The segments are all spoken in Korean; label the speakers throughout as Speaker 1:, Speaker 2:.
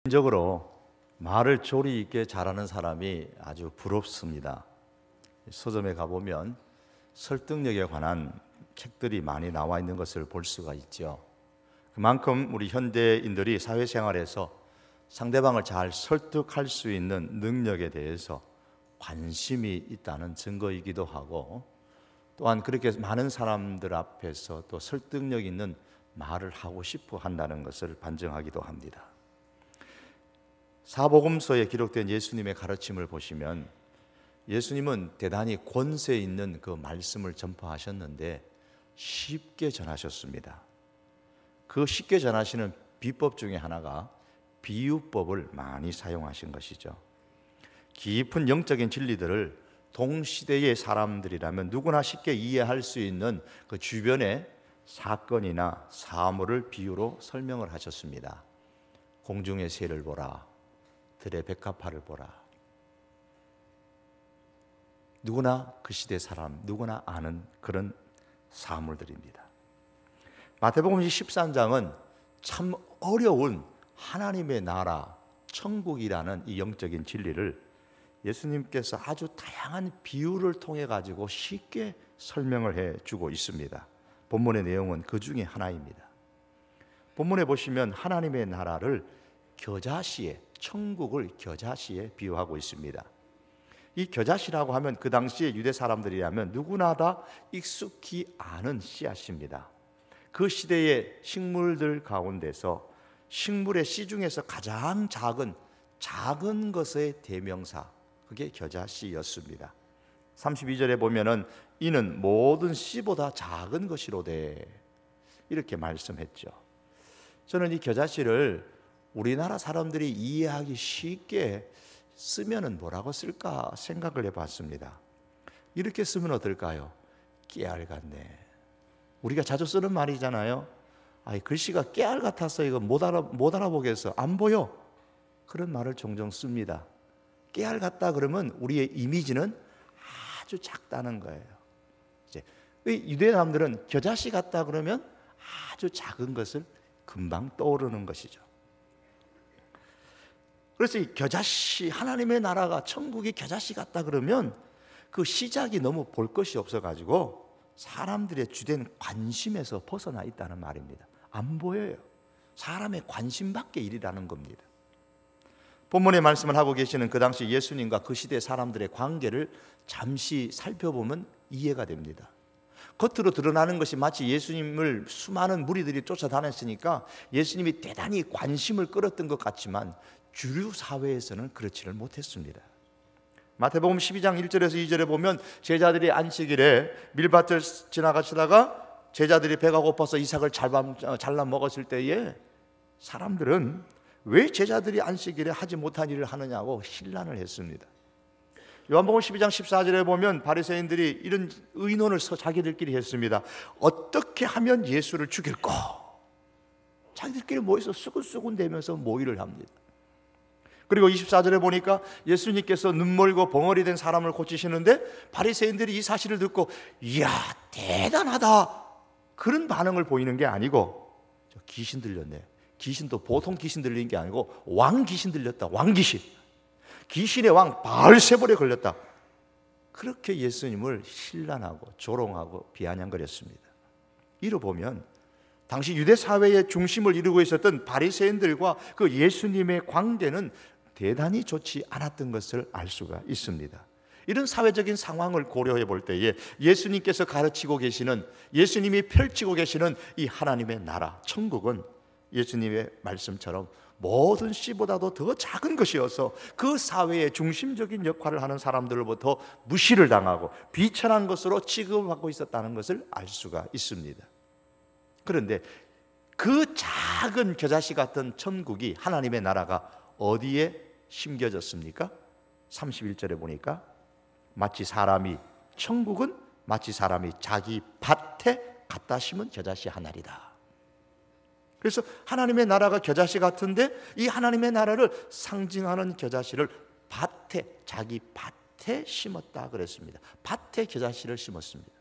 Speaker 1: 개인적으로 말을 조리 있게 잘하는 사람이 아주 부럽습니다. 서점에 가보면 설득력에 관한 책들이 많이 나와 있는 것을 볼 수가 있죠. 그만큼 우리 현대인들이 사회생활에서 상대방을 잘 설득할 수 있는 능력에 대해서 관심이 있다는 증거이기도 하고, 또한 그렇게 많은 사람들 앞에서 또 설득력 있는 말을 하고 싶어 한다는 것을 반증하기도 합니다. 사복음서에 기록된 예수님의 가르침을 보시면 예수님은 대단히 권세 있는 그 말씀을 전파하셨는데 쉽게 전하셨습니다. 그 쉽게 전하시는 비법 중에 하나가 비유법을 많이 사용하신 것이죠. 깊은 영적인 진리들을 동시대의 사람들이라면 누구나 쉽게 이해할 수 있는 그 주변의 사건이나 사물을 비유로 설명을 하셨습니다. 공중의 새를 보라, 들의 백합화를 보라. 누구나 그 시대 사람, 누구나 아는 그런 사물들입니다. 마태복음 13장은 참 어려운 하나님의 나라, 천국이라는 이 영적인 진리를 예수님께서 아주 다양한 비유를 통해 가지고 쉽게 설명을 해주고 있습니다. 본문의 내용은 그 중에 하나입니다. 본문에 보시면 하나님의 나라를 겨자씨에, 천국을 겨자씨에 비유하고 있습니다. 이 겨자씨라고 하면 그 당시에 유대 사람들이라면 누구나 다 익숙히 아는 씨앗입니다. 그 시대의 식물들 가운데서 식물의 씨 중에서 가장 작은 것의 대명사, 그게 겨자씨였습니다. 32절에 보면은 이는 모든 씨보다 작은 것이로되, 이렇게 말씀했죠. 저는 이 겨자씨를 우리나라 사람들이 이해하기 쉽게 쓰면은 뭐라고 쓸까 생각을 해봤습니다. 이렇게 쓰면 어떨까요? 깨알 같네. 우리가 자주 쓰는 말이잖아요. 글씨가 깨알 같아서 이거 못 알아보겠어. 안 보여. 그런 말을 종종 씁니다. 깨알 같다 그러면 우리의 이미지는 아주 작다는 거예요. 이제 유대 사람들은 겨자씨 같다 그러면 아주 작은 것을 금방 떠오르는 것이죠. 그래서 이 겨자씨, 하나님의 나라가, 천국이 겨자씨 같다 그러면 그 시작이 너무 볼 것이 없어가지고 사람들의 주된 관심에서 벗어나 있다는 말입니다. 안 보여요. 사람의 관심 밖의 일이라는 겁니다. 본문의 말씀을 하고 계시는 그 당시 예수님과 그 시대 사람들의 관계를 잠시 살펴보면 이해가 됩니다. 겉으로 드러나는 것이 마치 예수님을 수많은 무리들이 쫓아다녔으니까 예수님이 대단히 관심을 끌었던 것 같지만 주류 사회에서는 그렇지를 못했습니다. 마태복음 12장 1절에서 2절에 보면 제자들이 안식일에 밀밭을 지나가시다가 제자들이 배가 고파서 이삭을 잘라 먹었을 때에 사람들은 왜 제자들이 안식일에 하지 못한 일을 하느냐고 신란을 했습니다. 요한복음 12장 14절에 보면 바리새인들이 이런 의논을 자기들끼리 했습니다. 어떻게 하면 예수를 죽일까? 자기들끼리 모여서 수군수군대면서 모의를 합니다. 그리고 24절에 보니까 예수님께서 눈멀고 벙어리 된 사람을 고치시는데 바리새인들이 이 사실을 듣고 이야 대단하다, 그런 반응을 보이는 게 아니고 귀신 들렸네. 귀신도 보통 귀신 들린 게 아니고 왕귀신 들렸다. 왕귀신, 귀신의 왕 바알세볼에 걸렸다. 그렇게 예수님을 신란하고 조롱하고 비아냥거렸습니다. 이로 보면 당시 유대 사회의 중심을 이루고 있었던 바리새인들과 그 예수님의 관계는 대단히 좋지 않았던 것을 알 수가 있습니다. 이런 사회적인 상황을 고려해 볼 때에 예수님께서 가르치고 계시는, 예수님이 펼치고 계시는 이 하나님의 나라, 천국은 예수님의 말씀처럼 모든 씨보다도 더 작은 것이어서 그 사회의 중심적인 역할을 하는 사람들로부터 무시를 당하고 비천한 것으로 취급하고 있었다는 것을 알 수가 있습니다. 그런데 그 작은 겨자씨 같은 천국이, 하나님의 나라가 어디에 심겨졌습니까? 31절에 보니까 천국은 마치 사람이 자기 밭에 갖다 심은 겨자씨 하나리다. 그래서 하나님의 나라가 겨자씨 같은데 이 하나님의 나라를 상징하는 겨자씨를 자기 밭에 심었다 그랬습니다. 밭에 겨자씨를 심었습니다.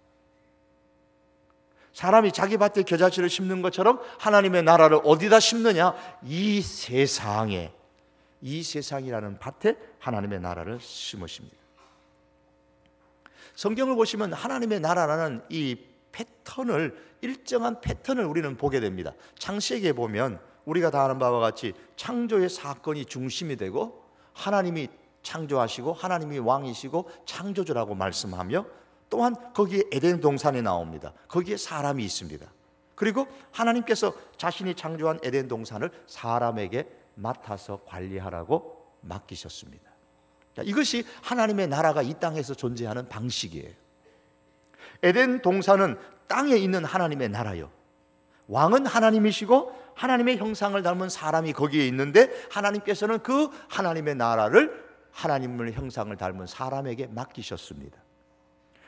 Speaker 1: 사람이 자기 밭에 겨자씨를 심는 것처럼 하나님의 나라를 어디다 심느냐? 이 세상에, 이 세상이라는 밭에 하나님의 나라를 심으십니다. 성경을 보시면 하나님의 나라라는 이 패턴을, 일정한 패턴을 우리는 보게 됩니다. 창세기에 보면 우리가 다 아는 바와 같이 창조의 사건이 중심이 되고 하나님이 창조하시고 하나님이 왕이시고 창조주라고 말씀하며, 또한 거기에 에덴 동산이 나옵니다. 거기에 사람이 있습니다. 그리고 하나님께서 자신이 창조한 에덴 동산을 사람에게 맡아서 관리하라고 맡기셨습니다. 이것이 하나님의 나라가 이 땅에서 존재하는 방식이에요. 에덴 동산은 땅에 있는 하나님의 나라요, 왕은 하나님이시고 하나님의 형상을 닮은 사람이 거기에 있는데 하나님께서는 그 하나님의 나라를 하나님의 형상을 닮은 사람에게 맡기셨습니다.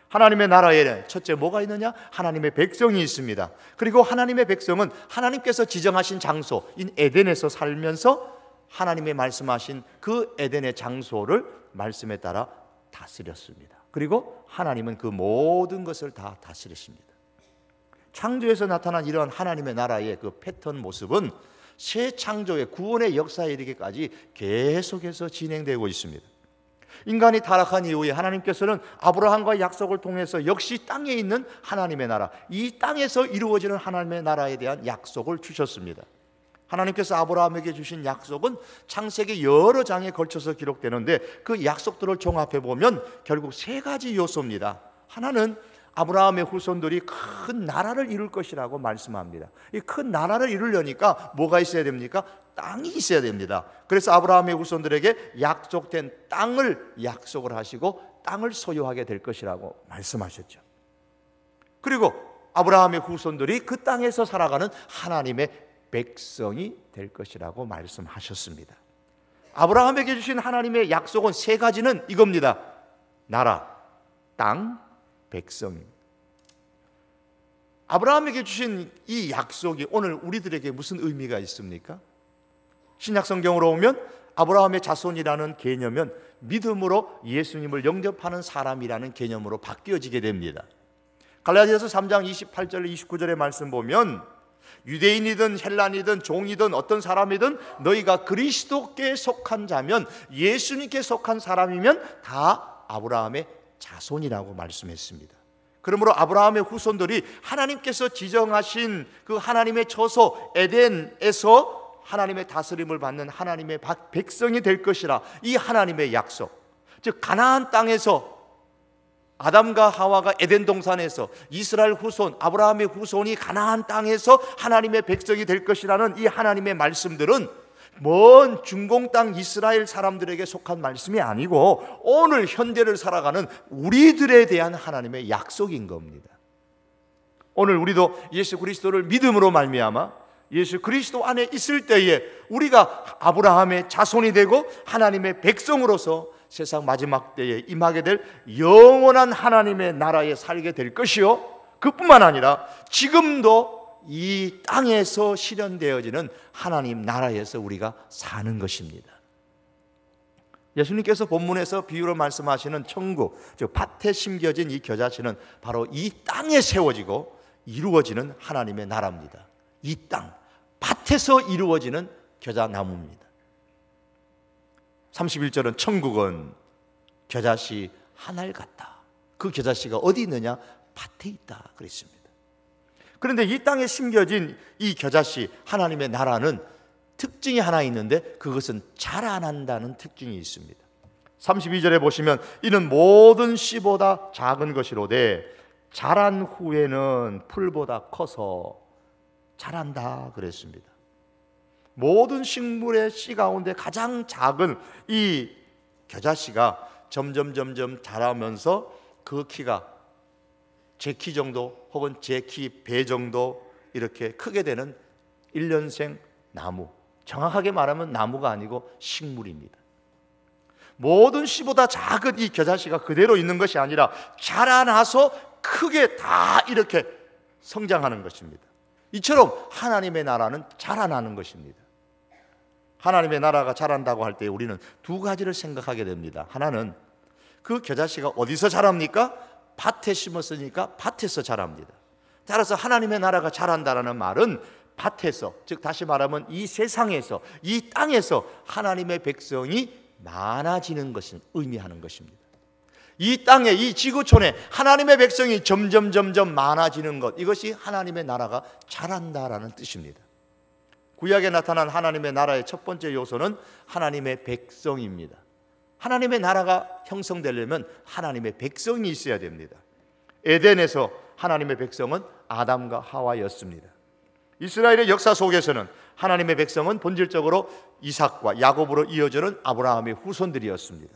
Speaker 1: 하나님의 나라에 첫째 뭐가 있느냐? 하나님의 백성이 있습니다. 그리고 하나님의 백성은 하나님께서 지정하신 장소인 에덴에서 살면서 하나님의 말씀하신 그 에덴의 장소를 말씀에 따라 다스렸습니다. 그리고 하나님은 그 모든 것을 다 다스리십니다. 창조에서 나타난 이러한 하나님의 나라의 그 패턴 모습은 새 창조의 구원의 역사에 이르기까지 계속해서 진행되고 있습니다. 인간이 타락한 이후에 하나님께서는 아브라함과의 약속을 통해서 역시 땅에 있는 하나님의 나라, 이 땅에서 이루어지는 하나님의 나라에 대한 약속을 주셨습니다. 하나님께서 아브라함에게 주신 약속은 창세기 여러 장에 걸쳐서 기록되는데 그 약속들을 종합해 보면 결국 세 가지 요소입니다. 하나는 아브라함의 후손들이 큰 나라를 이룰 것이라고 말씀합니다. 이 큰 나라를 이루려니까 뭐가 있어야 됩니까? 땅이 있어야 됩니다. 그래서 아브라함의 후손들에게 약속된 땅을 약속을 하시고 땅을 소유하게 될 것이라고 말씀하셨죠. 그리고 아브라함의 후손들이 그 땅에서 살아가는 하나님의 백성이 될 것이라고 말씀하셨습니다. 아브라함에게 주신 하나님의 약속은 세 가지는 이겁니다. 나라, 땅, 백성. 아브라함에게 주신 이 약속이 오늘 우리들에게 무슨 의미가 있습니까? 신약 성경으로 오면 아브라함의 자손이라는 개념은 믿음으로 예수님을 영접하는 사람이라는 개념으로 바뀌어지게 됩니다. 갈라디아서 3장 28절 29절의 말씀 보면 유대인이든 헬란이든 종이든 어떤 사람이든 너희가 그리스도께 속한 자면, 예수님께 속한 사람이면 다 아브라함의 자손이라고 말씀했습니다. 그러므로 아브라함의 후손들이 하나님께서 지정하신 그 하나님의 처소 에덴에서 하나님의 다스림을 받는 하나님의 백성이 될 것이라, 이 하나님의 약속, 즉 가나안 땅에서 아담과 하와가 에덴 동산에서 이스라엘 후손, 아브라함의 후손이 가나안 땅에서 하나님의 백성이 될 것이라는 이 하나님의 말씀들은 먼 중공 땅 이스라엘 사람들에게 속한 말씀이 아니고 오늘 현대를 살아가는 우리들에 대한 하나님의 약속인 겁니다. 오늘 우리도 예수 그리스도를 믿음으로 말미암아 예수 그리스도 안에 있을 때에 우리가 아브라함의 자손이 되고 하나님의 백성으로서 세상 마지막 때에 임하게 될 영원한 하나님의 나라에 살게 될 것이요, 그뿐만 아니라 지금도 이 땅에서 실현되어지는 하나님 나라에서 우리가 사는 것입니다. 예수님께서 본문에서 비유로 말씀하시는 천국, 즉 밭에 심겨진 이 겨자씨는 바로 이 땅에 세워지고 이루어지는 하나님의 나라입니다. 이 땅, 밭에서 이루어지는 겨자나무입니다. 31절은 천국은 겨자씨 하나를 같다. 그 겨자씨가 어디 있느냐? 밭에 있다 그랬습니다. 그런데 이 땅에 심겨진 이 겨자씨 하나님의 나라는 특징이 하나 있는데 그것은 자라난다는 특징이 있습니다. 32절에 보시면 이는 모든 씨보다 작은 것이로되 자란 후에는 풀보다 커서 자란다 그랬습니다. 모든 식물의 씨 가운데 가장 작은 이 겨자씨가 점점 자라면서 그 키가 제 키 정도 혹은 제 키 배 정도 이렇게 크게 되는 1년생 나무, 정확하게 말하면 나무가 아니고 식물입니다. 모든 씨보다 작은 이 겨자씨가 그대로 있는 것이 아니라 자라나서 크게 다 이렇게 성장하는 것입니다. 이처럼 하나님의 나라는 자라나는 것입니다. 하나님의 나라가 자란다고 할 때 우리는 두 가지를 생각하게 됩니다. 하나는 그 겨자씨가 어디서 자랍니까? 밭에 심었으니까 밭에서 자랍니다. 따라서 하나님의 나라가 자란다는 말은 밭에서, 즉 다시 말하면 이 세상에서, 이 땅에서 하나님의 백성이 많아지는 것을 의미하는 것입니다. 이 땅에, 이 지구촌에 하나님의 백성이 점점 많아지는 것, 이것이 하나님의 나라가 자란다라는 뜻입니다. 구약에 나타난 하나님의 나라의 첫 번째 요소는 하나님의 백성입니다. 하나님의 나라가 형성되려면 하나님의 백성이 있어야 됩니다. 에덴에서 하나님의 백성은 아담과 하와였습니다. 이스라엘의 역사 속에서는 하나님의 백성은 본질적으로 이삭과 야곱으로 이어지는 아브라함의 후손들이었습니다.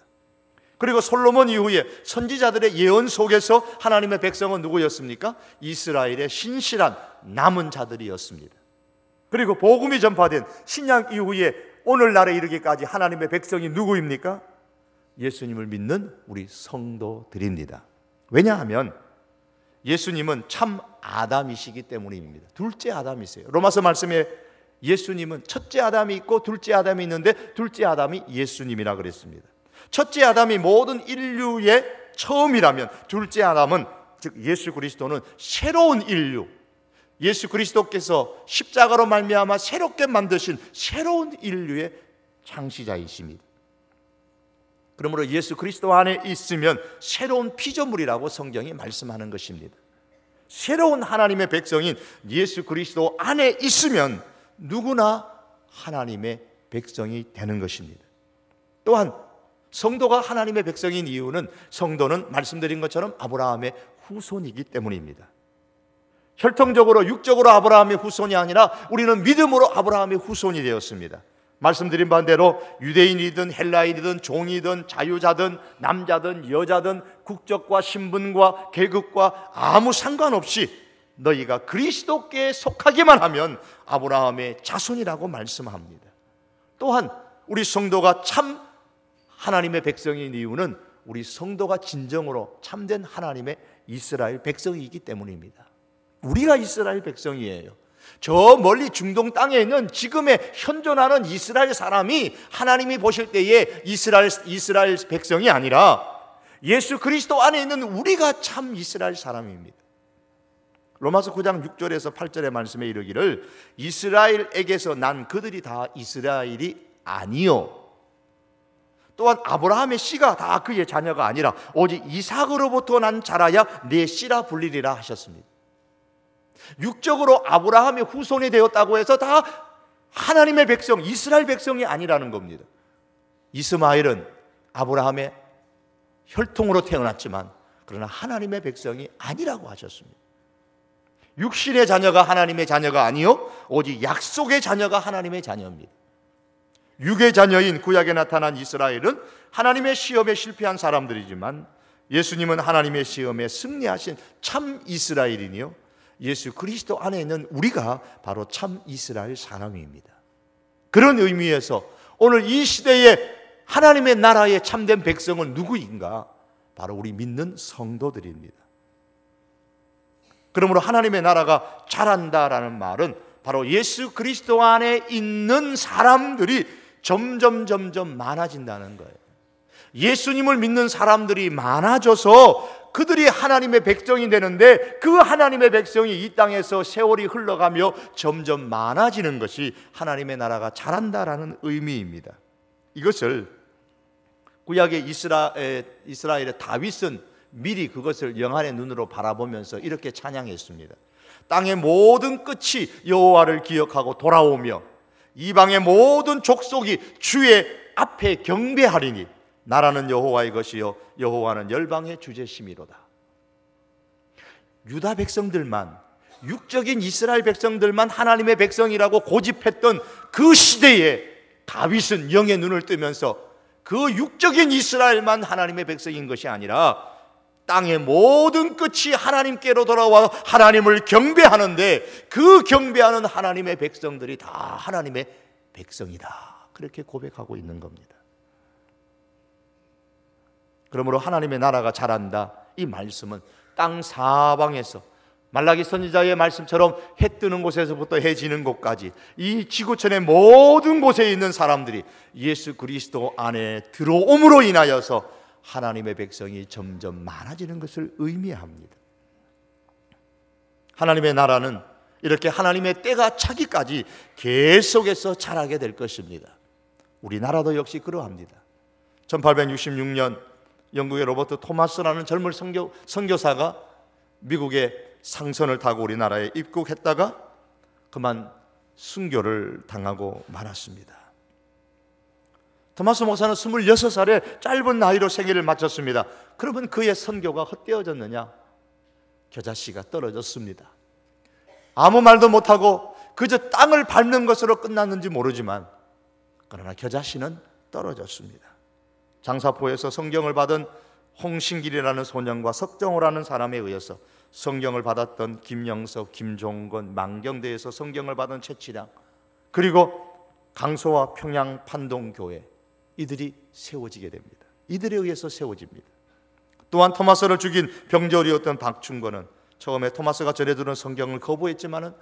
Speaker 1: 그리고 솔로몬 이후에 선지자들의 예언 속에서 하나님의 백성은 누구였습니까? 이스라엘의 신실한 남은 자들이었습니다. 그리고 복음이 전파된 신약 이후에 오늘날에 이르기까지 하나님의 백성이 누구입니까? 예수님을 믿는 우리 성도들입니다. 왜냐하면 예수님은 참 아담이시기 때문입니다. 둘째 아담이세요. 로마서 말씀에 예수님은 첫째 아담이 있고 둘째 아담이 있는데 둘째 아담이 예수님이라 그랬습니다. 첫째 아담이 모든 인류의 처음이라면 둘째 아담은, 즉 예수 그리스도는 새로운 인류, 예수 그리스도께서 십자가로 말미암아 새롭게 만드신 새로운 인류의 창시자이십니다. 그러므로 예수 그리스도 안에 있으면 새로운 피조물이라고 성경이 말씀하는 것입니다. 새로운 하나님의 백성인 예수 그리스도 안에 있으면 누구나 하나님의 백성이 되는 것입니다. 또한 성도가 하나님의 백성인 이유는 성도는 말씀드린 것처럼 아브라함의 후손이기 때문입니다. 혈통적으로 육적으로 아브라함의 후손이 아니라 우리는 믿음으로 아브라함의 후손이 되었습니다. 말씀드린 반대로 유대인이든 헬라인이든 종이든 자유자든 남자든 여자든 국적과 신분과 계급과 아무 상관없이 너희가 그리스도께 속하기만 하면 아브라함의 자손이라고 말씀합니다. 또한 우리 성도가 참 하나님의 백성인 이유는 우리 성도가 진정으로 참된 하나님의 이스라엘 백성이기 때문입니다. 우리가 이스라엘 백성이에요. 저 멀리 중동 땅에 있는 지금의 현존하는 이스라엘 사람이 하나님이 보실 때에 이스라엘 백성이 아니라 예수 그리스도 안에 있는 우리가 참 이스라엘 사람입니다. 로마서 9장 6절에서 8절의 말씀에 이르기를 이스라엘에게서 난 그들이 다 이스라엘이 아니요 또한 아브라함의 씨가 다 그의 자녀가 아니라 오직 이삭으로부터 난 자라야 내 씨라 불리리라 하셨습니다. 육적으로 아브라함의 후손이 되었다고 해서 다 하나님의 백성, 이스라엘 백성이 아니라는 겁니다. 이스마엘은 아브라함의 혈통으로 태어났지만 그러나 하나님의 백성이 아니라고 하셨습니다. 육신의 자녀가 하나님의 자녀가 아니요 오직 약속의 자녀가 하나님의 자녀입니다. 육의 자녀인 구약에 나타난 이스라엘은 하나님의 시험에 실패한 사람들이지만 예수님은 하나님의 시험에 승리하신 참 이스라엘이니요 예수 그리스도 안에 있는 우리가 바로 참 이스라엘 사람입니다. 그런 의미에서 오늘 이 시대에 하나님의 나라의 참된 백성은 누구인가? 바로 우리 믿는 성도들입니다. 그러므로 하나님의 나라가 자란다라는 말은 바로 예수 그리스도 안에 있는 사람들이 점점 많아진다는 거예요. 예수님을 믿는 사람들이 많아져서 그들이 하나님의 백성이 되는데 그 하나님의 백성이 이 땅에서 세월이 흘러가며 점점 많아지는 것이 하나님의 나라가 자란다라는 의미입니다. 이것을 구약의 이스라엘의 다윗은 미리 그것을 영안의 눈으로 바라보면서 이렇게 찬양했습니다. 땅의 모든 끝이 여호와를 기억하고 돌아오며 이방의 모든 족속이 주의 앞에 경배하리니 나라는 여호와의 것이요 여호와는 열방의 주제심이로다. 유다 백성들만, 육적인 이스라엘 백성들만 하나님의 백성이라고 고집했던 그 시대에 다윗은 영의 눈을 뜨면서 그 육적인 이스라엘만 하나님의 백성인 것이 아니라 땅의 모든 끝이 하나님께로 돌아와 하나님을 경배하는데 그 경배하는 하나님의 백성들이 다 하나님의 백성이다, 그렇게 고백하고 있는 겁니다. 그러므로 하나님의 나라가 자란다, 이 말씀은 땅 사방에서 말라기 선지자의 말씀처럼 해 뜨는 곳에서부터 해 지는 곳까지 이 지구촌의 모든 곳에 있는 사람들이 예수 그리스도 안에 들어옴으로 인하여서 하나님의 백성이 점점 많아지는 것을 의미합니다. 하나님의 나라는 이렇게 하나님의 때가 차기까지 계속해서 자라게 될 것입니다. 우리나라도 역시 그러합니다. 1866년 영국의 로버트 토마스라는 젊은 선교사가 미국의 상선을 타고 우리나라에 입국했다가 그만 순교를 당하고 말았습니다. 토마스 목사는 26살에 짧은 나이로 생애를 마쳤습니다. 그러면 그의 선교가 헛되어졌느냐? 겨자씨가 떨어졌습니다. 아무 말도 못하고 그저 땅을 밟는 것으로 끝났는지 모르지만 그러나 겨자씨는 떨어졌습니다. 장사포에서 성경을 받은 홍신길이라는 소년과 석정호라는 사람에 의해서 성경을 받았던 김영석, 김종건, 망경대에서 성경을 받은 최치량, 그리고 강소와 평양 판동교회, 이들이 세워지게 됩니다. 이들에 의해서 세워집니다. 또한 토마스를 죽인 병졸이었던 박충건은 처음에 토마스가 전해주는 성경을 거부했지만은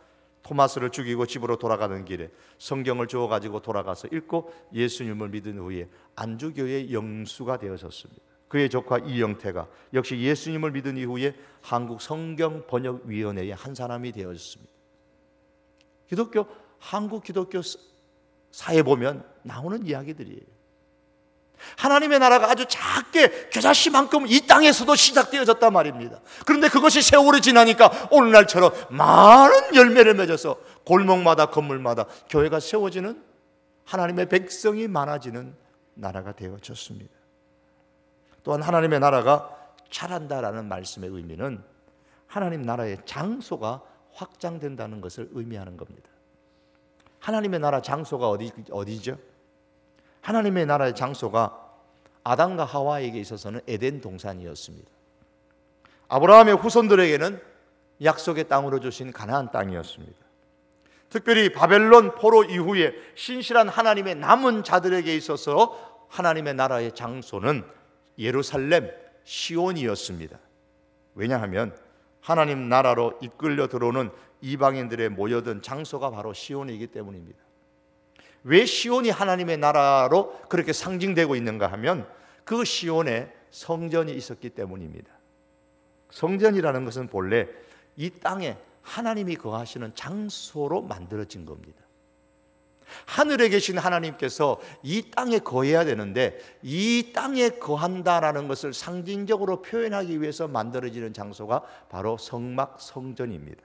Speaker 1: 토마스를 죽이고 집으로 돌아가는 길에 성경을 주워가지고 돌아가서 읽고 예수님을 믿은 후에 안주교회의 영수가 되어졌습니다. 그의 조카 이영태가 역시 예수님을 믿은 이후에 한국 성경번역위원회의 한 사람이 되어졌습니다. 한국 기독교 사에 보면 나오는 이야기들이에요. 하나님의 나라가 아주 작게 겨자씨만큼 이 땅에서도 시작되어졌단 말입니다. 그런데 그것이 세월이 지나니까 오늘날처럼 많은 열매를 맺어서 골목마다 건물마다 교회가 세워지는, 하나님의 백성이 많아지는 나라가 되어졌습니다. 또한 하나님의 나라가 자란다라는 말씀의 의미는 하나님 나라의 장소가 확장된다는 것을 의미하는 겁니다. 하나님의 나라 장소가 어디죠? 하나님의 나라의 장소가 아담과 하와에게 있어서는 에덴 동산이었습니다. 아브라함의 후손들에게는 약속의 땅으로 주신 가나안 땅이었습니다. 특별히 바벨론 포로 이후에 신실한 하나님의 남은 자들에게 있어서 하나님의 나라의 장소는 예루살렘, 시온이었습니다. 왜냐하면 하나님 나라로 이끌려 들어오는 이방인들의 모여든 장소가 바로 시온이기 때문입니다. 왜 시온이 하나님의 나라로 그렇게 상징되고 있는가 하면 그 시온에 성전이 있었기 때문입니다. 성전이라는 것은 본래 이 땅에 하나님이 거하시는 장소로 만들어진 겁니다. 하늘에 계신 하나님께서 이 땅에 거해야 되는데 이 땅에 거한다라는 것을 상징적으로 표현하기 위해서 만들어지는 장소가 바로 성막 성전입니다.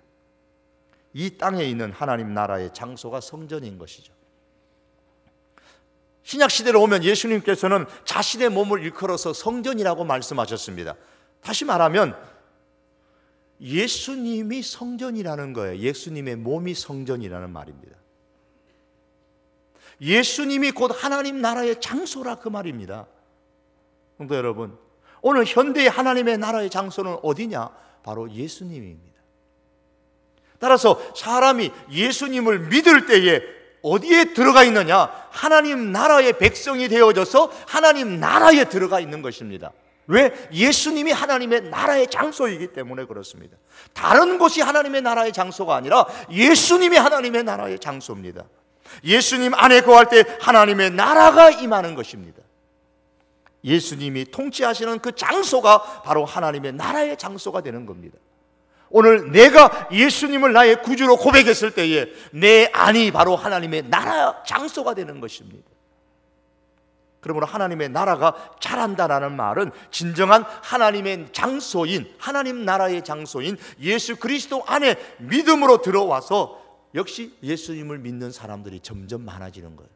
Speaker 1: 이 땅에 있는 하나님 나라의 장소가 성전인 것이죠. 신약시대로 오면 예수님께서는 자신의 몸을 일컬어서 성전이라고 말씀하셨습니다. 다시 말하면 예수님이 성전이라는 거예요. 예수님의 몸이 성전이라는 말입니다. 예수님이 곧 하나님 나라의 장소라 그 말입니다. 성도 여러분, 오늘 현대의 하나님의 나라의 장소는 어디냐? 바로 예수님입니다. 따라서 사람이 예수님을 믿을 때에 어디에 들어가 있느냐? 하나님 나라의 백성이 되어져서 하나님 나라에 들어가 있는 것입니다. 왜? 예수님이 하나님의 나라의 장소이기 때문에 그렇습니다. 다른 곳이 하나님의 나라의 장소가 아니라 예수님이 하나님의 나라의 장소입니다. 예수님 안에 거할 때 하나님의 나라가 임하는 것입니다. 예수님이 통치하시는 그 장소가 바로 하나님의 나라의 장소가 되는 겁니다. 오늘 내가 예수님을 나의 구주로 고백했을 때에 내 안이 바로 하나님의 나라 장소가 되는 것입니다. 그러므로 하나님의 나라가 자란다라는 말은 진정한 하나님의 장소인, 하나님 나라의 장소인 예수 그리스도 안에 믿음으로 들어와서 역시 예수님을 믿는 사람들이 점점 많아지는 거예요.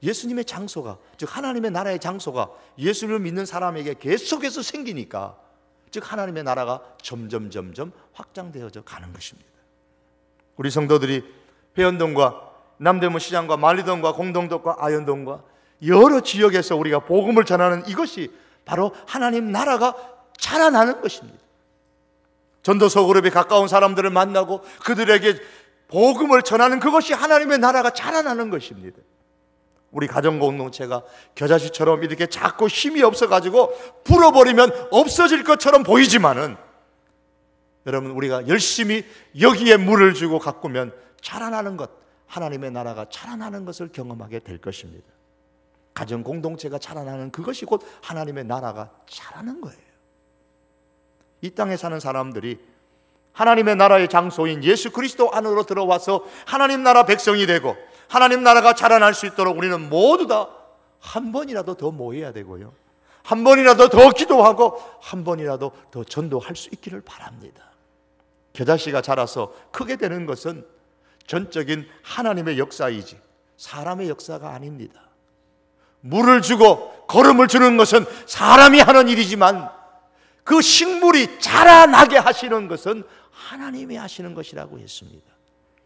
Speaker 1: 예수님의 장소가, 즉 하나님의 나라의 장소가 예수님을 믿는 사람에게 계속해서 생기니까 즉 하나님의 나라가 점점 확장되어져 가는 것입니다. 우리 성도들이 회원동과 남대문 시장과 만리동과 공동동과 아현동과 여러 지역에서 우리가 복음을 전하는 이것이 바로 하나님 나라가 자라나는 것입니다. 전도서 그룹에 가까운 사람들을 만나고 그들에게 복음을 전하는 그것이 하나님의 나라가 자라나는 것입니다. 우리 가정공동체가 겨자씨처럼 이렇게 작고 힘이 없어가지고 불어버리면 없어질 것처럼 보이지만은 여러분, 우리가 열심히 여기에 물을 주고 가꾸면 자라나는 것, 하나님의 나라가 자라나는 것을 경험하게 될 것입니다. 가정공동체가 자라나는 그것이 곧 하나님의 나라가 자라는 거예요. 이 땅에 사는 사람들이 하나님의 나라의 장소인 예수 그리스도 안으로 들어와서 하나님 나라 백성이 되고 하나님 나라가 자라날 수 있도록 우리는 모두 다 한 번이라도 더 모여야 되고요, 한 번이라도 더 기도하고 한 번이라도 더 전도할 수 있기를 바랍니다. 겨자씨가 자라서 크게 되는 것은 전적인 하나님의 역사이지 사람의 역사가 아닙니다. 물을 주고 거름을 주는 것은 사람이 하는 일이지만 그 식물이 자라나게 하시는 것은 하나님이 하시는 것이라고 했습니다.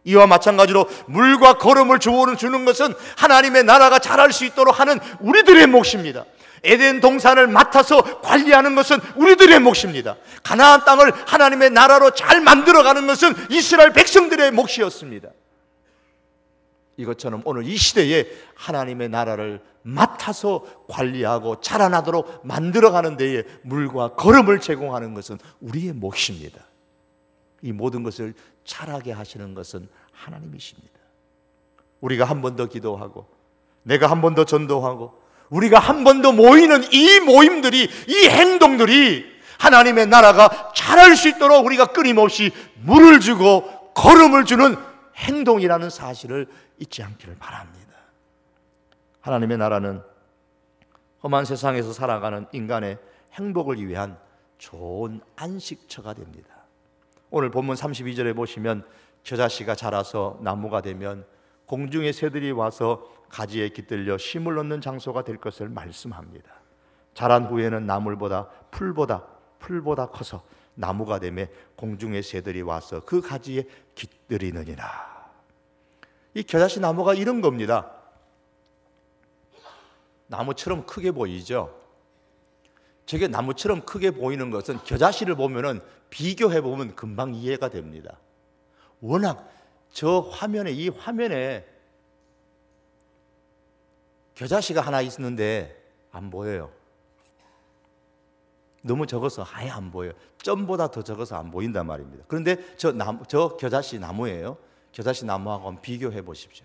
Speaker 1: 이와 마찬가지로 물과 거름을 주는 것은 하나님의 나라가 자랄 수 있도록 하는 우리들의 몫입니다. 에덴 동산을 맡아서 관리하는 것은 우리들의 몫입니다. 가나안 땅을 하나님의 나라로 잘 만들어가는 것은 이스라엘 백성들의 몫이었습니다. 이것처럼 오늘 이 시대에 하나님의 나라를 맡아서 관리하고 자라나도록 만들어가는 데에 물과 거름을 제공하는 것은 우리의 몫입니다. 이 모든 것을 자라게 하시는 것은 하나님이십니다. 우리가 한 번 더 기도하고 내가 한 번 더 전도하고 우리가 한 번 더 모이는 이 모임들이, 이 행동들이 하나님의 나라가 자랄 수 있도록 우리가 끊임없이 물을 주고 거름을 주는 행동이라는 사실을 잊지 않기를 바랍니다. 하나님의 나라는 험한 세상에서 살아가는 인간의 행복을 위한 좋은 안식처가 됩니다. 오늘 본문 32절에 보시면 겨자씨가 자라서 나무가 되면 공중의 새들이 와서 가지에 깃들려 심을 얻는 장소가 될 것을 말씀합니다. 자란 후에는 나물보다 풀보다 커서 나무가 되며 공중의 새들이 와서 그 가지에 깃들이느니라. 이 겨자씨 나무가 이런 겁니다. 나무처럼 크게 보이죠? 저게 나무처럼 크게 보이는 것은 겨자씨를 보면은 비교해 보면 금방 이해가 됩니다. 워낙 이 화면에 겨자씨가 하나 있는데 안 보여요. 너무 적어서 아예 안 보여요. 점보다 더 적어서 안 보인단 말입니다. 그런데 저 겨자씨 나무예요. 겨자씨 나무하고 한번 비교해 보십시오.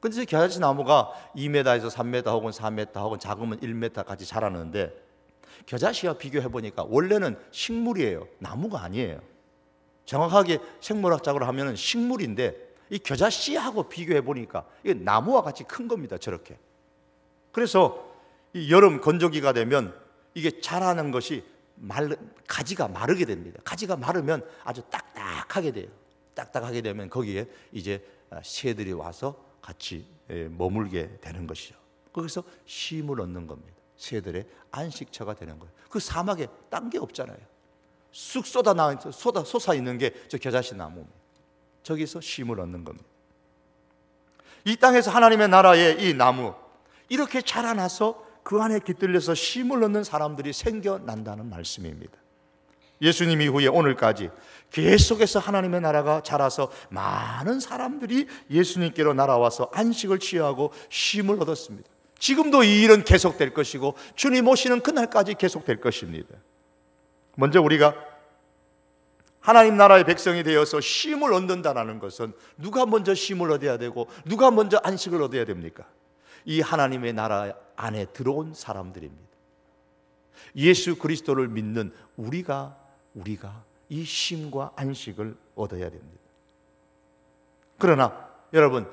Speaker 1: 근데 겨자씨 나무가 2m에서 3m 혹은 4m 혹은 작으면 1m까지 자라는데 겨자씨와 비교해 보니까 원래는 식물이에요. 나무가 아니에요. 정확하게 생물학적으로 하면 식물인데 이 겨자씨하고 비교해 보니까 이게 나무와 같이 큰 겁니다. 저렇게. 그래서 이 여름 건조기가 되면 이게 자라는 것이 가지가 마르게 됩니다. 가지가 마르면 아주 딱딱하게 돼요. 딱딱하게 되면 거기에 이제 새들이 와서 같이 머물게 되는 것이죠. 거기서 쉼을 얻는 겁니다. 새들의 안식처가 되는 거예요. 그 사막에 딴 게 없잖아요. 쑥 솟아 있는 게 저 겨자씨 나무입니다. 저기서 쉼을 얻는 겁니다. 이 땅에서 하나님의 나라의 이 나무 이렇게 자라나서 그 안에 깃들려서 쉼을 얻는 사람들이 생겨난다는 말씀입니다. 예수님 이후에 오늘까지 계속해서 하나님의 나라가 자라서 많은 사람들이 예수님께로 날아와서 안식을 취하고 쉼을 얻었습니다. 지금도 이 일은 계속될 것이고 주님 오시는 그날까지 계속될 것입니다. 먼저 우리가 하나님 나라의 백성이 되어서 쉼을 얻는다는 것은 누가 먼저 쉼을 얻어야 되고 누가 먼저 안식을 얻어야 됩니까? 이 하나님의 나라 안에 들어온 사람들입니다. 예수 그리스도를 믿는 우리가 이 쉼과 안식을 얻어야 됩니다. 그러나 여러분,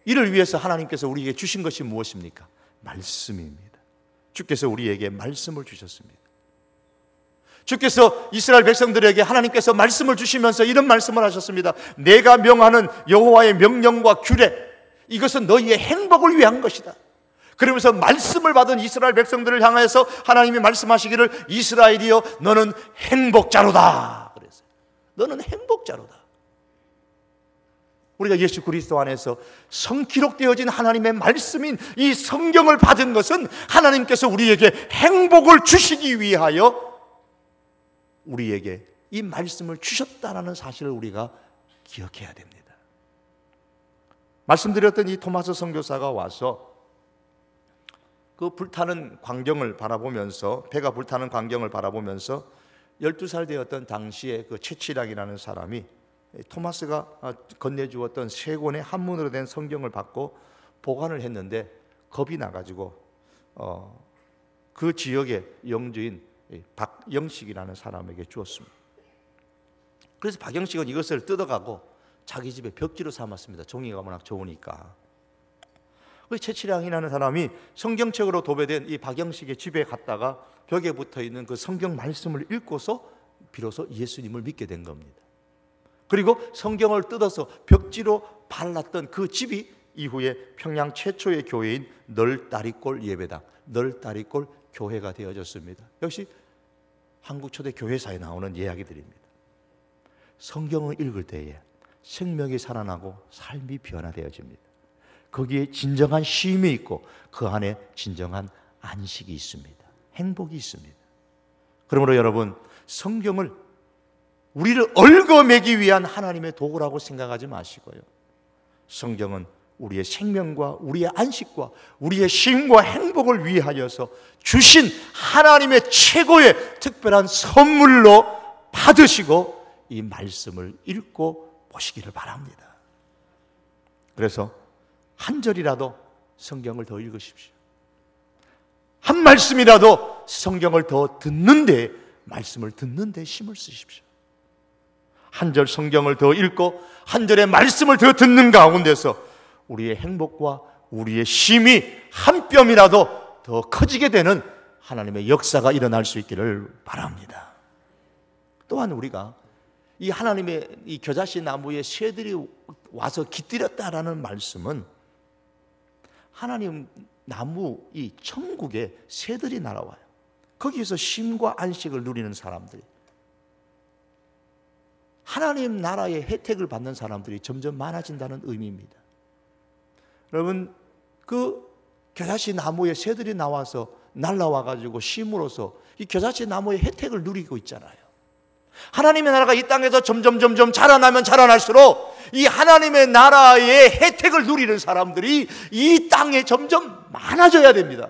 Speaker 1: 이를 위해서 하나님께서 우리에게 주신 것이 무엇입니까? 말씀입니다. 주께서 우리에게 말씀을 주셨습니다. 주께서 이스라엘 백성들에게 하나님께서 말씀을 주시면서 이런 말씀을 하셨습니다. 내가 명하는 여호와의 명령과 규례, 이것은 너희의 행복을 위한 것이다. 그러면서 말씀을 받은 이스라엘 백성들을 향해서 하나님이 말씀하시기를 이스라엘이여 너는 행복자로다 그랬어요. 너는 행복자로다. 우리가 예수 그리스도 안에서 성기록되어진 하나님의 말씀인 이 성경을 받은 것은 하나님께서 우리에게 행복을 주시기 위하여 우리에게 이 말씀을 주셨다는 사실을 우리가 기억해야 됩니다. 말씀드렸던 이 토마스 선교사가 와서 그 불타는 광경을 바라보면서, 배가 불타는 광경을 바라보면서 12살 되었던 당시에 그 최치량이라는 사람이 토마스가 건네주었던 3권의 한문으로 된 성경을 받고 보관을 했는데 겁이 나가지고 그 지역의 영주인 박영식이라는 사람에게 주었습니다. 그래서 박영식은 이것을 뜯어가고 자기 집에 벽지로 삼았습니다. 종이가 워낙 좋으니까. 최치량이라는 사람이 성경책으로 도배된 이 박영식의 집에 갔다가 벽에 붙어있는 그 성경 말씀을 읽고서 비로소 예수님을 믿게 된 겁니다. 그리고 성경을 뜯어서 벽지로 발랐던 그 집이 이후에 평양 최초의 교회인 널다리골 예배당, 널다리골 교회가 되어졌습니다. 역시 한국 초대 교회사에 나오는 이야기들입니다. 성경을 읽을 때에 생명이 살아나고 삶이 변화되어집니다. 거기에 진정한 쉼이 있고 그 안에 진정한 안식이 있습니다. 행복이 있습니다. 그러므로 여러분, 성경을 우리를 얽어매기 위한 하나님의 도구라고 생각하지 마시고요, 성경은 우리의 생명과 우리의 안식과 우리의 쉼과 행복을 위하여서 주신 하나님의 최고의 특별한 선물로 받으시고 이 말씀을 읽고 보시기를 바랍니다. 그래서 한 절이라도 성경을 더 읽으십시오. 한 말씀이라도 성경을 더 듣는데, 말씀을 듣는데 힘을 쓰십시오. 한 절 성경을 더 읽고 한 절의 말씀을 더 듣는 가운데서 우리의 행복과 우리의 쉼이 한 뼘이라도 더 커지게 되는 하나님의 역사가 일어날 수 있기를 바랍니다. 또한 우리가 이 하나님의 이 겨자씨 나무에 새들이 와서 깃들였다라는 말씀은 하나님 나무 이 천국에 새들이 날아와요. 거기에서 쉼과 안식을 누리는 사람들이, 하나님 나라의 혜택을 받는 사람들이 점점 많아진다는 의미입니다. 여러분, 그 겨자씨 나무에 새들이 나와서 날아와 가지고 쉼으로써 이 겨자씨 나무의 혜택을 누리고 있잖아요. 하나님의 나라가 이 땅에서 점점 자라나면 자라날수록 이 하나님의 나라의 혜택을 누리는 사람들이 이 땅에 점점 많아져야 됩니다.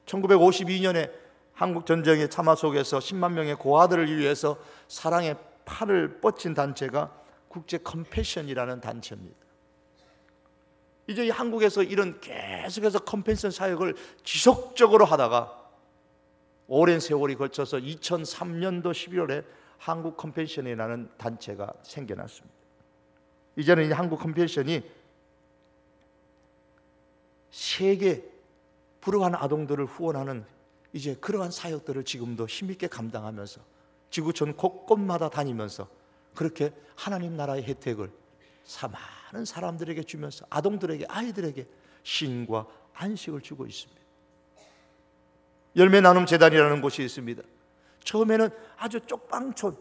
Speaker 1: 1952년에 한국 전쟁의 참화 속에서 10만 명의 고아들을 위해서 사랑의 팔을 뻗친 단체가 국제 컴패션이라는 단체입니다. 이제 이 한국에서 이런 계속해서 컴패션 사역을 지속적으로 하다가 오랜 세월이 거쳐서 2003년도 11월에 한국 컴패션이라는 단체가 생겨났습니다. 이제는 이 한국 컴패션이 세계 불우한 아동들을 후원하는 이제 그러한 사역들을 지금도 힘있게 감당하면서 지구촌 곳곳마다 다니면서 그렇게 하나님 나라의 혜택을 많은 사람들에게 주면서 아동들에게, 아이들에게 쉼과 안식을 주고 있습니다. 열매 나눔 재단이라는 곳이 있습니다. 처음에는 아주 쪽방촌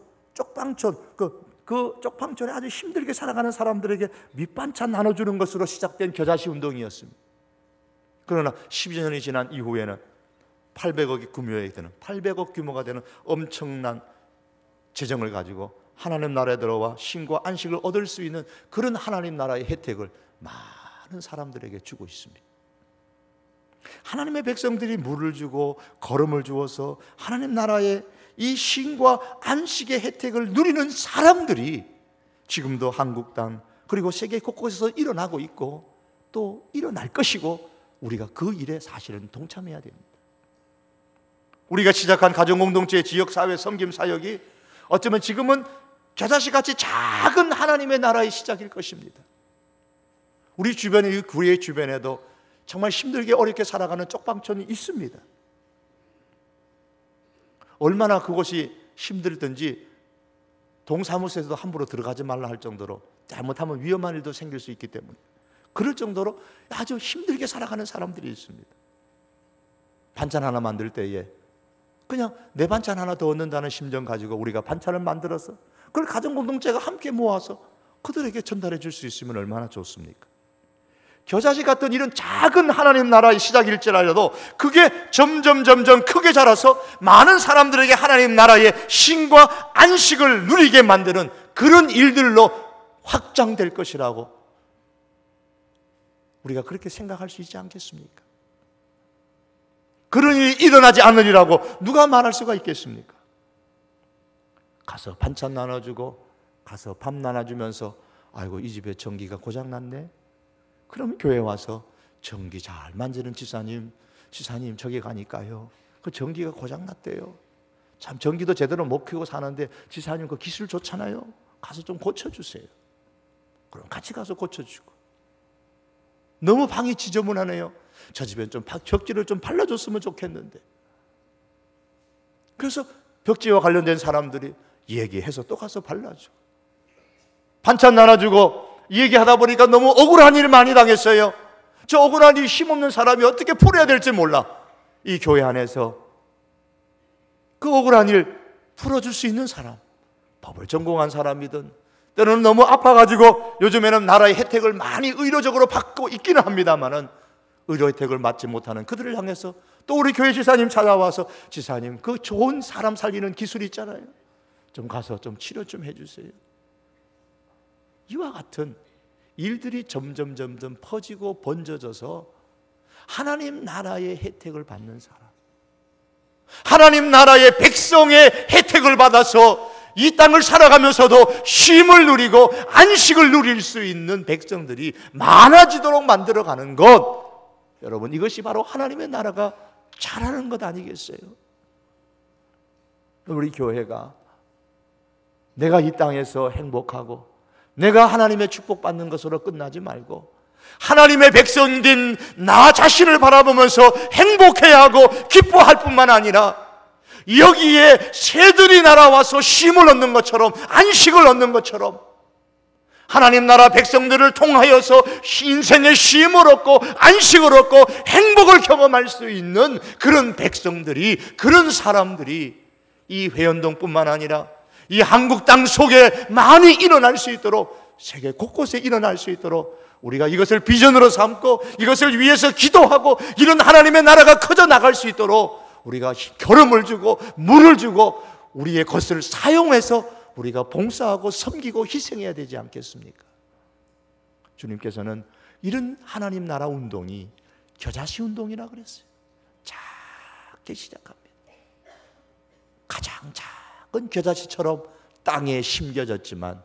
Speaker 1: 그 쪽방촌에 아주 힘들게 살아가는 사람들에게 밑반찬 나눠주는 것으로 시작된 겨자씨 운동이었습니다. 그러나 10여 년이 지난 이후에는 800억 규모가 되는 엄청난 재정을 가지고 하나님 나라에 들어와 쉼과 안식을 얻을 수 있는 그런 하나님 나라의 혜택을 많은 사람들에게 주고 있습니다. 하나님의 백성들이 물을 주고 걸음을 주어서 하나님 나라의 이 쉼과 안식의 혜택을 누리는 사람들이 지금도 한국 땅 그리고 세계 곳곳에서 일어나고 있고 또 일어날 것이고, 우리가 그 일에 사실은 동참해야 됩니다. 우리가 시작한 가정공동체 지역사회 섬김 사역이 어쩌면 지금은 겨자씨같이 작은 하나님의 나라의 시작일 것입니다. 우리 주변에, 이 교회 주변에도 정말 힘들게 어렵게 살아가는 쪽방촌이 있습니다. 얼마나 그곳이 힘들든지 동사무소에도 함부로 들어가지 말라 할 정도로, 잘못하면 위험한 일도 생길 수 있기 때문에 그럴 정도로 아주 힘들게 살아가는 사람들이 있습니다. 반찬 하나 만들 때에 그냥 내 반찬 하나 더 얻는다는 심정 가지고 우리가 반찬을 만들어서 그걸 가정공동체가 함께 모아서 그들에게 전달해 줄 수 있으면 얼마나 좋습니까? 겨자씨 같은 이런 작은 하나님 나라의 시작일지라도 그게 점점 크게 자라서 많은 사람들에게 하나님 나라의 쉼과 안식을 누리게 만드는 그런 일들로 확장될 것이라고 우리가 그렇게 생각할 수 있지 않겠습니까? 그런 일이 일어나지 않으리라고 누가 말할 수가 있겠습니까? 가서 반찬 나눠주고 가서 밥 나눠주면서 아이고 이 집에 전기가 고장났네? 그럼 교회 와서 전기 잘 만지는 지사님 저기 가니까요 그 전기가 고장났대요. 참 전기도 제대로 못 켜고 사는데 지사님 그 기술 좋잖아요. 가서 좀 고쳐주세요. 그럼 같이 가서 고쳐주고. 너무 방이 지저분하네요. 저 집엔 좀 벽지를 좀 발라줬으면 좋겠는데. 그래서 벽지와 관련된 사람들이 얘기해서 또 가서 발라주고, 반찬 나눠주고, 얘기하다 보니까 너무 억울한 일 많이 당했어요. 저 억울한 일 힘없는 사람이 어떻게 풀어야 될지 몰라. 이 교회 안에서 그 억울한 일 풀어줄 수 있는 사람, 법을 전공한 사람이든, 때로는 너무 아파가지고 요즘에는 나라의 혜택을 많이 의료적으로 받고 있기는 합니다만은 의료 혜택을 받지 못하는 그들을 향해서 또 우리 교회 지사님 찾아와서, 지사님 그 좋은 사람 살리는 기술이 있잖아요, 좀 가서 좀 치료 좀 해주세요. 이와 같은 일들이 점점 퍼지고 번져져서 하나님 나라의 혜택을 받는 사람, 하나님 나라의 백성의 혜택을 받아서 이 땅을 살아가면서도 쉼을 누리고 안식을 누릴 수 있는 백성들이 많아지도록 만들어가는 것, 여러분 이것이 바로 하나님의 나라가 잘하는 것 아니겠어요? 우리 교회가 내가 이 땅에서 행복하고 내가 하나님의 축복받는 것으로 끝나지 말고 하나님의 백성인 나 자신을 바라보면서 행복해야 하고 기뻐할 뿐만 아니라 여기에 새들이 날아와서 쉼을 얻는 것처럼, 안식을 얻는 것처럼 하나님 나라 백성들을 통하여서 인생의 쉼을 얻고 안식을 얻고 행복을 경험할 수 있는 그런 백성들이, 그런 사람들이 이 회원동뿐만 아니라 이 한국 땅 속에 많이 일어날 수 있도록, 세계 곳곳에 일어날 수 있도록 우리가 이것을 비전으로 삼고 이것을 위해서 기도하고 이런 하나님의 나라가 커져 나갈 수 있도록 우리가 결음을 주고 물을 주고 우리의 것을 사용해서 우리가 봉사하고 섬기고 희생해야 되지 않겠습니까? 주님께서는 이런 하나님 나라 운동이 겨자씨 운동이라고 그랬어요. 작게 시작합니다. 가장 작은 겨자씨처럼 땅에 심겨졌지만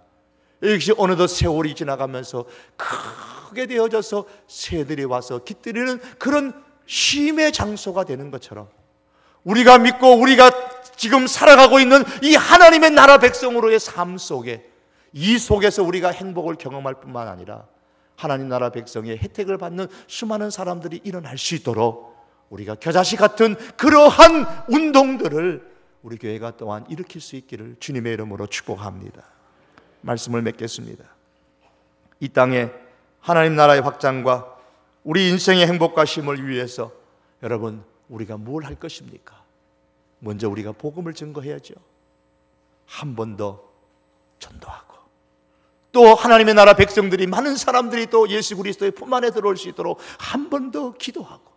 Speaker 1: 역시 어느덧 세월이 지나가면서 크게 되어져서 새들이 와서 깃들이는 그런 쉼의 장소가 되는 것처럼, 우리가 믿고 우리가 지금 살아가고 있는 이 하나님의 나라 백성으로의 삶 속에, 이 속에서 우리가 행복을 경험할 뿐만 아니라 하나님 나라 백성의 혜택을 받는 수많은 사람들이 일어날 수 있도록 우리가 겨자씨 같은 그러한 운동들을 우리 교회가 또한 일으킬 수 있기를 주님의 이름으로 축복합니다. 말씀을 맺겠습니다. 이 땅에 하나님 나라의 확장과 우리 인생의 행복과 쉼을 위해서 여러분 우리가 뭘 할 것입니까? 먼저 우리가 복음을 증거해야죠. 한 번 더 전도하고, 또 하나님의 나라 백성들이, 많은 사람들이 또 예수 그리스도의 품 안에 들어올 수 있도록 한 번 더 기도하고,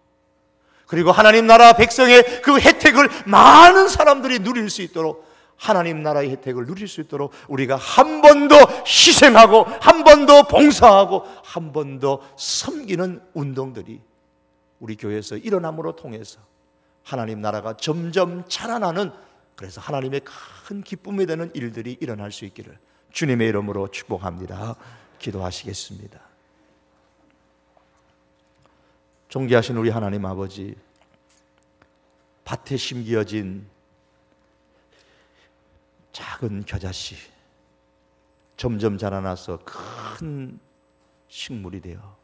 Speaker 1: 그리고 하나님 나라 백성의 그 혜택을 많은 사람들이 누릴 수 있도록, 하나님 나라의 혜택을 누릴 수 있도록 우리가 한 번 더 희생하고 한 번 더 봉사하고 한 번 더 섬기는 운동들이 우리 교회에서 일어남으로 통해서 하나님 나라가 점점 자라나는, 그래서 하나님의 큰 기쁨이 되는 일들이 일어날 수 있기를 주님의 이름으로 축복합니다. 기도하시겠습니다. 존귀하신 우리 하나님 아버지, 밭에 심겨진 작은 겨자씨 점점 자라나서 큰 식물이 되어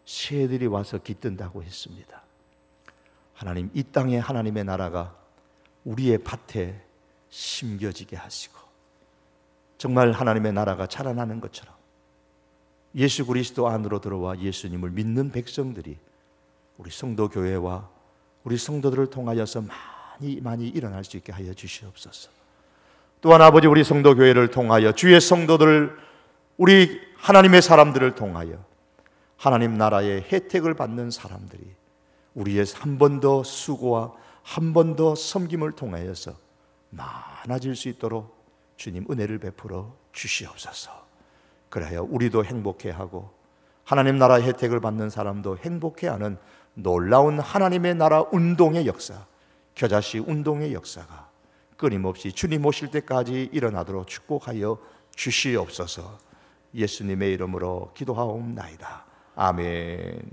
Speaker 1: 새들이 와서 깃든다고 했습니다. 하나님, 이 땅에 하나님의 나라가 우리의 밭에 심겨지게 하시고 정말 하나님의 나라가 자라나는 것처럼 예수 그리스도 안으로 들어와 예수님을 믿는 백성들이 우리 성도교회와 우리 성도들을 통하여서 많이 일어날 수 있게 하여 주시옵소서. 또한 아버지, 우리 성도교회를 통하여 주의 성도들, 우리 하나님의 사람들을 통하여 하나님 나라의 혜택을 받는 사람들이 우리의 한 번 더 수고와 한 번 더 섬김을 통하여서 많아질 수 있도록 주님 은혜를 베풀어 주시옵소서. 그래야 우리도 행복해하고 하나님 나라의 혜택을 받는 사람도 행복해하는 놀라운 하나님의 나라 운동의 역사, 겨자씨 운동의 역사가 끊임없이 주님 오실 때까지 일어나도록 축복하여 주시옵소서. 예수님의 이름으로 기도하옵나이다. 아멘.